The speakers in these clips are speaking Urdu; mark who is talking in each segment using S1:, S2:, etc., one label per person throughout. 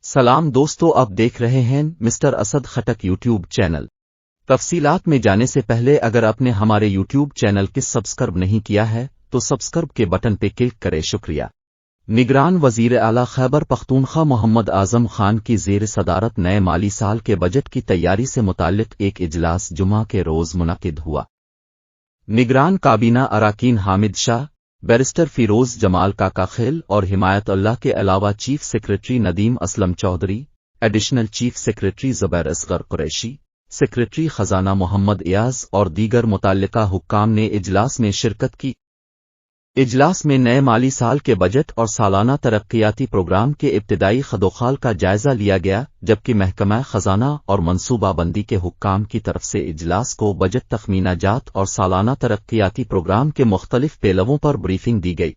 S1: سلام دوستو، آپ دیکھ رہے ہیں mister Asad Khattak YouTube channel. تفصیلات میں جانے سے پہلے اگر آپ نے ہمارے یوٹیوب چینل کے سبسکرائب نہیں کیا ہے تو سبسکرائب کے بٹن پہ کلک کرے، شکریہ۔ نگران وزیر اعلیٰ خیبر پختونخوا محمد اعظم خان کی زیر صدارت نئے مالی سال کے بجٹ کی تیاری سے متعلق ایک اجلاس جمعہ کے روز منعقد ہوا۔ نگران کابینہ اراکین حامد شاہ، بیرسٹر فیروز جمال کاکا خیل اور حمایت اللہ کے علاوہ chief secretary Nadeem Aslam Chaudhry, additional chief secretary Zubair Asghar Qureshi, secretary خزانہ محمد ایاز اور دیگر متعلقہ حکام نے اجلاس میں شرکت کی۔ اجلاس میں نئے مالی سال کے بجٹ اور سالانہ ترقیاتی پروگرام کے ابتدائی خدوخال کا جائزہ لیا گیا، جبکہ محکمہ خزانہ اور منصوبہ بندی کے حکام کی طرف سے اجلاس کو بجٹ تخمینہ جات اور سالانہ ترقیاتی پروگرام کے مختلف پہلوؤں پر بریفنگ دی گئی۔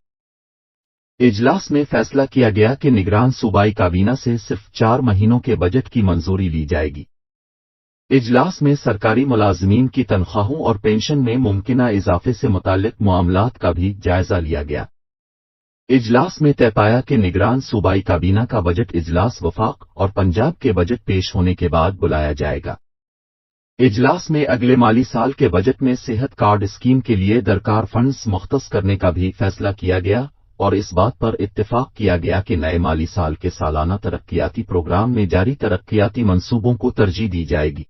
S1: اجلاس میں فیصلہ کیا گیا کہ نگران صوبائی کابینہ سے صرف 4 مہینوں کے بجٹ کی منظوری لی جائے گی۔ اجلاس میں سرکاری ملازمین کی تنخواہوں اور پینشن میں ممکنہ اضافے سے متعلق معاملات کا بھی جائزہ لیا گیا۔ اجلاس میں طے پایا کہ نگران صوبائی کابینہ کا بجٹ اجلاس وفاق اور پنجاب کے بجٹ پیش ہونے کے بعد بلایا جائے گا۔ اجلاس میں اگلے مالی سال کے بجٹ میں صحت کارڈ اسکیم کے لیے درکار فنڈز مختص کرنے کا بھی فیصلہ کیا گیا اور اس بات پر اتفاق کیا گیا کہ نئے مالی سال کے سالانہ ترقیاتی پروگرام میں جاری ترقیاتی منصوبوں کو ترجیح دی جائے گی۔